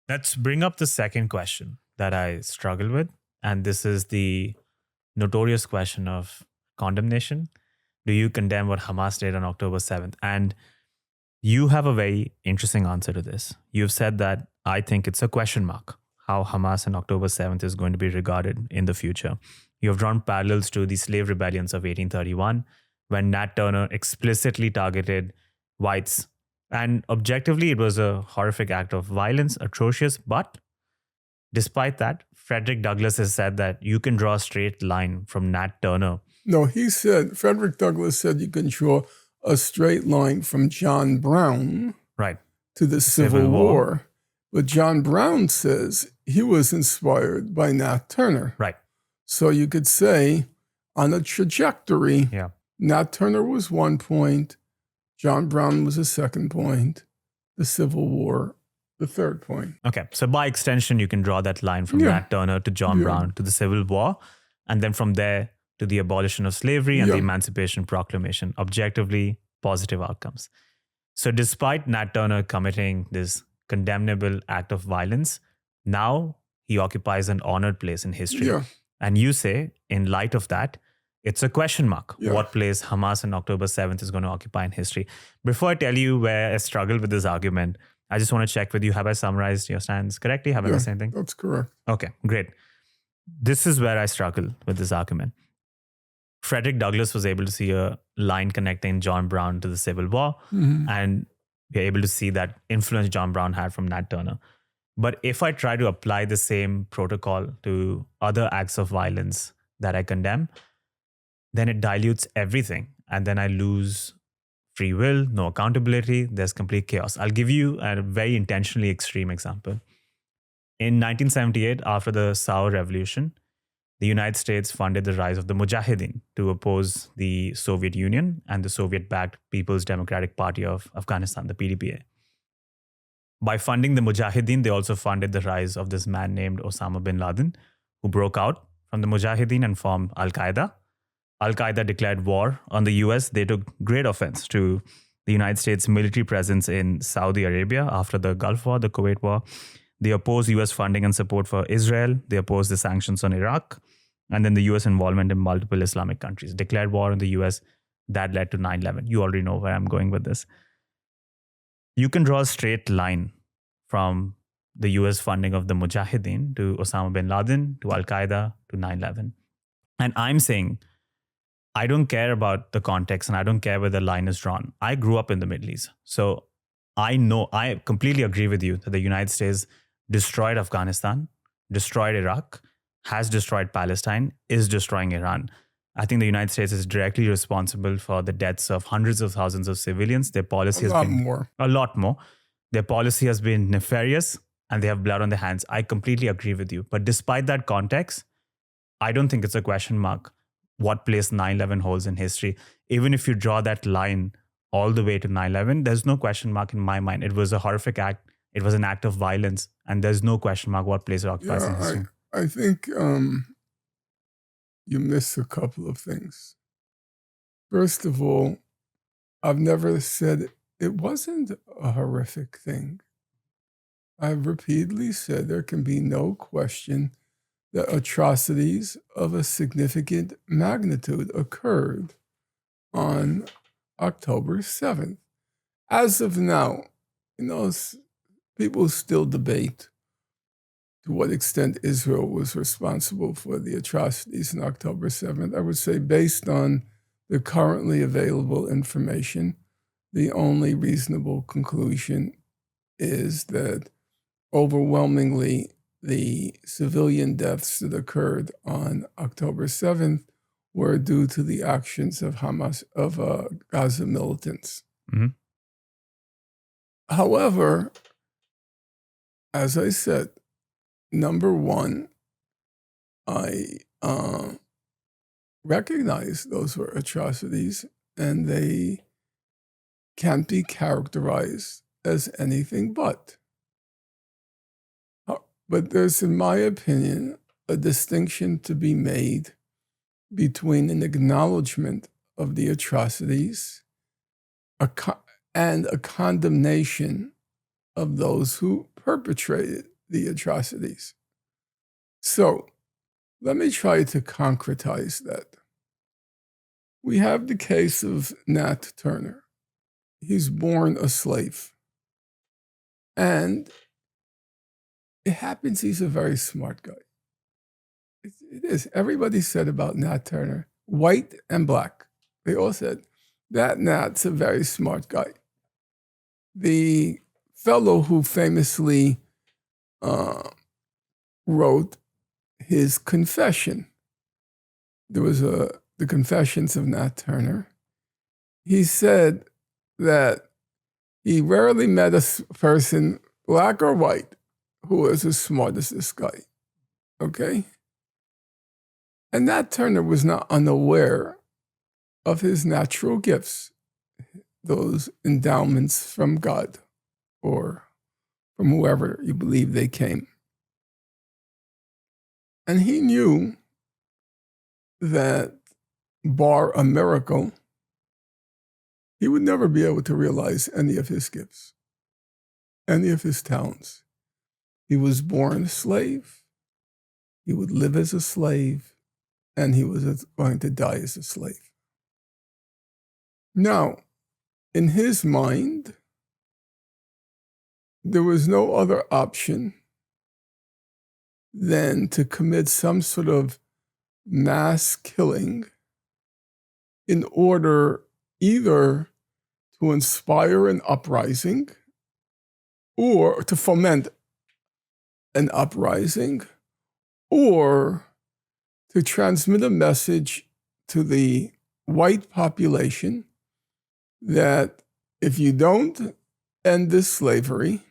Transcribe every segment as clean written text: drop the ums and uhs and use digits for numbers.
Let's bring up the second question that I struggle with. And this is the notorious question of condemnation. Do you condemn what Hamas did on October 7th? And you have a very interesting answer to this. You've said that I think it's a question mark how Hamas on October 7th is going to be regarded in the future. You have drawn parallels to the slave rebellions of 1831, when Nat Turner explicitly targeted whites. And objectively, it was a horrific act of violence, atrocious. But despite that, Frederick Douglass has said that you can draw a straight line from Nat Turner. No, Frederick Douglass said you can draw a straight line from John Brown Right. to the Civil War. But John Brown says he was inspired by Nat Turner. Right. So you could say on a trajectory, Nat Turner was 1 point, John Brown was a 2nd point, the Civil War, the 3rd point. Okay. So by extension, you can draw that line from Nat Turner to John Brown to the Civil War. And then from there to the abolition of slavery and the Emancipation Proclamation. Objectively positive outcomes. So despite Nat Turner committing this condemnable act of violence, now he occupies an honored place in history. Yeah. And you say, in light of that, it's a question mark. Yeah. What place Hamas on October 7th is going to occupy in history. Before I tell you where I struggle with this argument, I just want to check with you. Have I summarized your stance correctly? Have I missed anything? That's correct. Okay, great. This is where I struggle with this argument. Frederick Douglass was able to see a line connecting John Brown to the Civil War. And we're able to see that influence John Brown had from Nat Turner. But if I try to apply the same protocol to other acts of violence that I condemn, then it dilutes everything. And then I lose free will, no accountability, there's complete chaos. I'll give you a very intentionally extreme example. In 1978, after the Saur Revolution, the United States funded the rise of the Mujahideen to oppose the Soviet Union and the Soviet-backed People's Democratic Party of Afghanistan, the PDPA. By funding the Mujahideen, they also funded the rise of this man named Osama bin Laden, who broke out from the Mujahideen and formed Al-Qaeda. Al-Qaeda declared war on the US. They took great offense to the United States military presence in Saudi Arabia after the Gulf War, the Kuwait War. They opposed US funding and support for Israel. They opposed the sanctions on Iraq. And then the US involvement in multiple Islamic countries. Declared war on the US. That led to 9/11. You already know where I'm going with this. You can draw a straight line from the US funding of the Mujahideen to Osama bin Laden, to Al-Qaeda, to 9/11. And I'm saying, I don't care about the context and I don't care where the line is drawn. I grew up in the Middle East. So I completely agree with you that the United States destroyed Afghanistan, destroyed Iraq, has destroyed Palestine, is destroying Iran. I think the United States is directly responsible for the deaths of hundreds of thousands of civilians. Their policy has been a lot more. Their policy has been nefarious and they have blood on their hands. I completely agree with you. But despite that context, I don't think it's a question mark what place 9/11 holds in history. Even if you draw that line all the way to 9/11, there's no question mark in my mind. It was a horrific act. It was an act of violence. And there's no question mark what place it occupies in history. I think you miss a couple of things. First of all, I've never said it wasn't a horrific thing. I've repeatedly said there can be no question that atrocities of a significant magnitude occurred on October 7th. As of now, people still debate to what extent Israel was responsible for the atrocities on October 7th. I would say based on the currently available information, the only reasonable conclusion is that overwhelmingly the civilian deaths that occurred on October 7th were due to the actions of Gaza militants. Mm-hmm. However, as I said, number one, I recognize those were atrocities and they can't be characterized as anything but. But there's, in my opinion, a distinction to be made between an acknowledgement of the atrocities and a condemnation of those who perpetrated the atrocities. So let me try to concretize that. We have the case of Nat Turner. He's born a slave. And it happens he's a very smart guy. It is. Everybody said about Nat Turner, white and black. They all said, that Nat's a very smart guy. The fellow who famously wrote his confession, there was the Confessions of Nat Turner. He said that he rarely met a person, black or white, who was as smart as this guy. Okay? And Nat Turner was not unaware of his natural gifts, those endowments from God or from whoever you believe they came. And he knew that, bar a miracle, he would never be able to realize any of his gifts, any of his talents. He was born a slave, he would live as a slave, and he was going to die as a slave. Now, in his mind, there was no other option than to commit some sort of mass killing in order either to inspire an uprising or to foment an uprising or to transmit a message to the white population that if you don't end this slavery,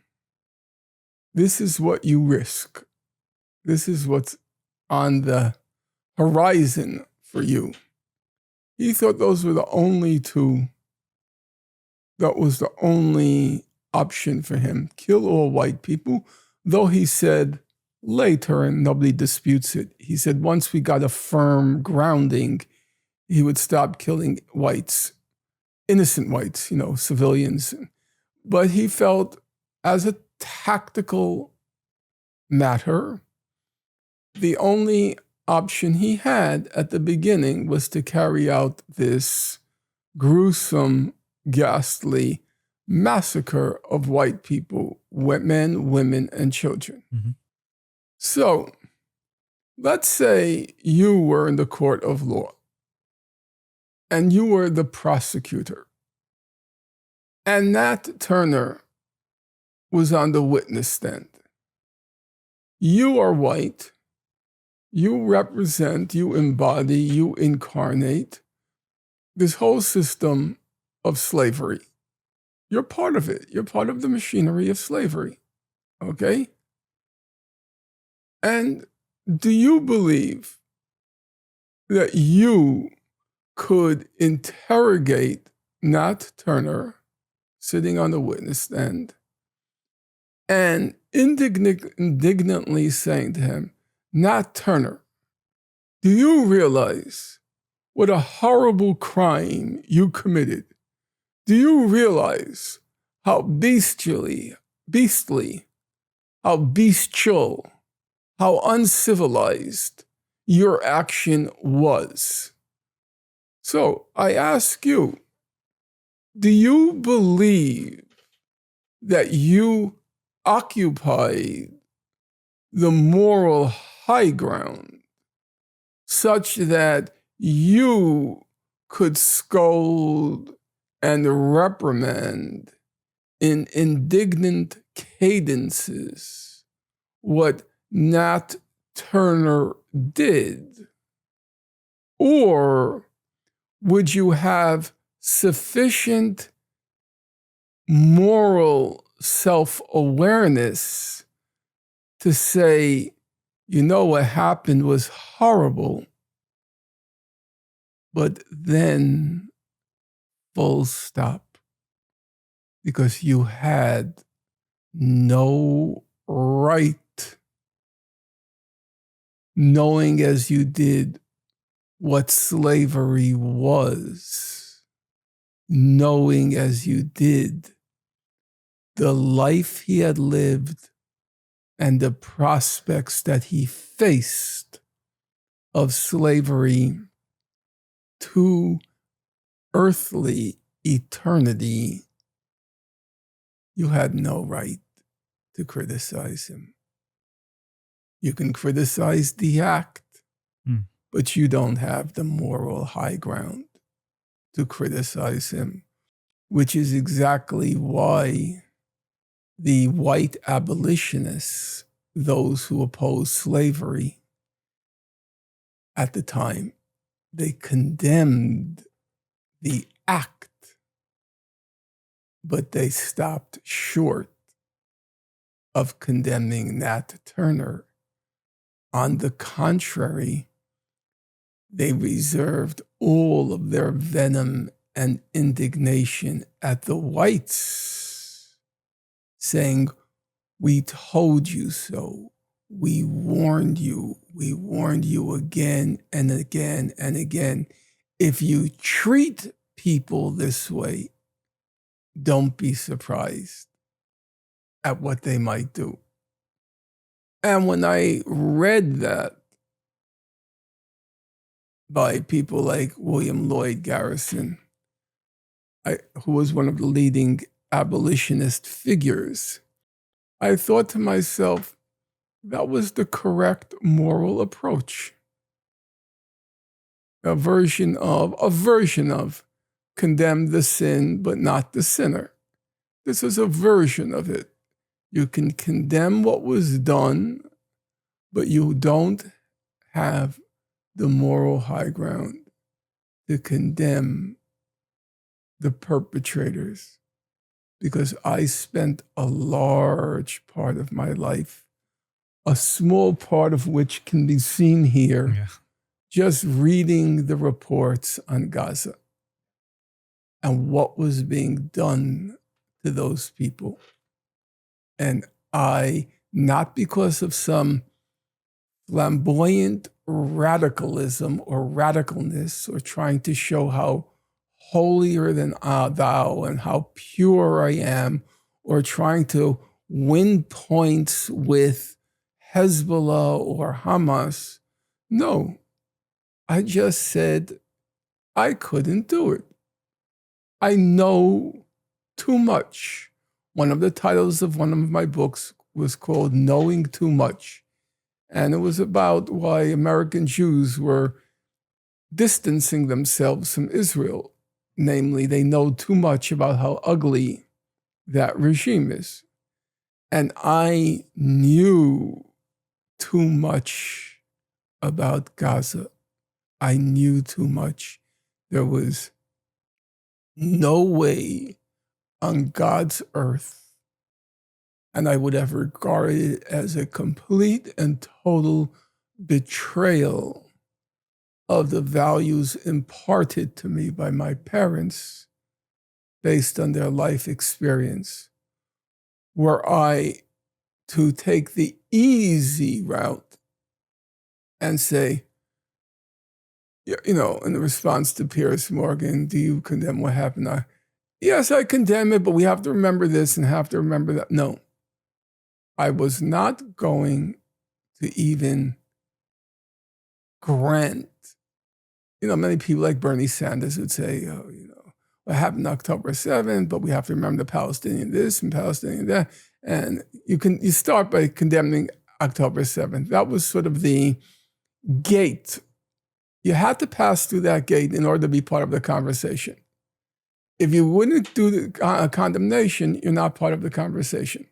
this is what you risk. This is what's on the horizon for you. He thought those were the only two, that was the only option for him. Kill all white people, though he said later, and nobody disputes it, he said once we got a firm grounding, he would stop killing whites, innocent whites, civilians. But he felt as a tactical matter, the only option he had at the beginning was to carry out this gruesome, ghastly massacre of white people, men, women, and children. Mm-hmm. So let's say you were in the court of law and you were the prosecutor, and Nat Turner was on the witness stand. You are white. You represent, you embody, you incarnate this whole system of slavery. You're part of it. You're part of the machinery of slavery. Okay? And do you believe that you could interrogate Nat Turner sitting on the witness stand and indignantly saying to him, Nat Turner, do you realize what a horrible crime you committed? Do you realize how beastly, how bestial, how uncivilized your action was? So I ask you, do you believe that you occupied the moral high ground such that you could scold and reprimand in indignant cadences what Nat Turner did? Or would you have sufficient moral self-awareness to say, what happened was horrible, but then full stop, because you had no right, knowing as you did what slavery was, knowing as you did the life he had lived and the prospects that he faced of slavery to earthly eternity, you had no right to criticize him. You can criticize the act, but you don't have the moral high ground to criticize him, which is exactly why the white abolitionists, those who opposed slavery at the time, they condemned the act, but they stopped short of condemning Nat Turner. On the contrary, they reserved all of their venom and indignation at the whites, saying, "We told you so. We warned you. We warned you again and again and again. If you treat people this way, don't be surprised at what they might do." And when I read that by people like William Lloyd Garrison, who was one of the leading abolitionist figures, I thought to myself, that was the correct moral approach. A version of condemn the sin, but not the sinner. This is a version of it. You can condemn what was done, but you don't have the moral high ground to condemn the perpetrators, because I spent a large part of my life, a small part of which can be seen here, just reading the reports on Gaza and what was being done to those people. And I, not because of some flamboyant radicalism or radicalness or trying to show how holier than thou and how pure I am, or trying to win points with Hezbollah or Hamas. No, I just said I couldn't do it. I know too much. One of the titles of one of my books was called Knowing Too Much. And it was about why American Jews were distancing themselves from Israel. Namely, they know too much about how ugly that regime is. And I knew too much about Gaza. I knew too much. There was no way on God's earth, and I would have regarded it as a complete and total betrayal of the values imparted to me by my parents based on their life experience, were I to take the easy route and say, you know, in response to Piers Morgan, do you condemn what happened? Yes, I condemn it, but we have to remember this and have to remember that. No, I was not going to even grant. You know, many people like Bernie Sanders would say, oh, you know, what happened October 7th, but we have to remember the Palestinian this and Palestinian that. And you start by condemning October 7th. That was sort of the gate. You had to pass through that gate in order to be part of the conversation. If you wouldn't do the condemnation, you're not part of the conversation.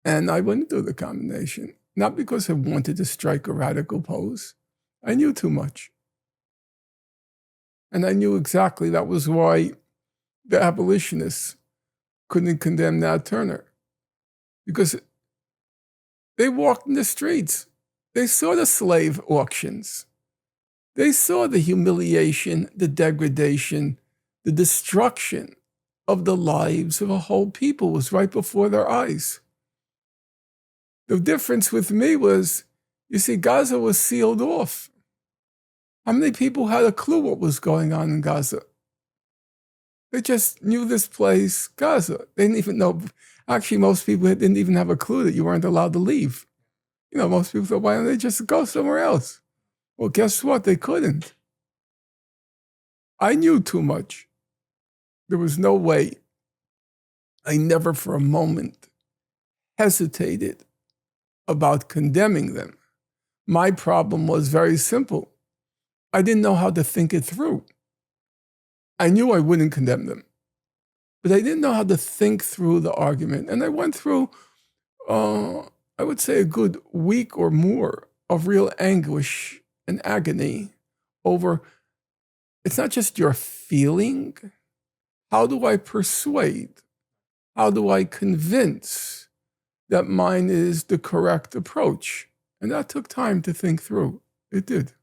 And I wouldn't do the condemnation, not because I wanted to strike a radical pose. I knew too much. And I knew exactly that was why the abolitionists couldn't condemn Nat Turner. Because they walked in the streets. They saw the slave auctions. They saw the humiliation, the degradation, the destruction of the lives of a whole people was right before their eyes. The difference with me was, you see, Gaza was sealed off. How many people had a clue what was going on in Gaza? They just knew this place, Gaza. They didn't even know. Actually, most people didn't even have a clue that you weren't allowed to leave. Most people thought, why don't they just go somewhere else? Well, guess what? They couldn't. I knew too much. There was no way. I never for a moment hesitated about condemning them. My problem was very simple. I didn't know how to think it through. I knew I wouldn't condemn them, but I didn't know how to think through the argument. And I went through, I would say, a good week or more of real anguish and agony over, it's not just your feeling. How do I persuade? How do I convince that mine is the correct approach? And that took time to think through. It did.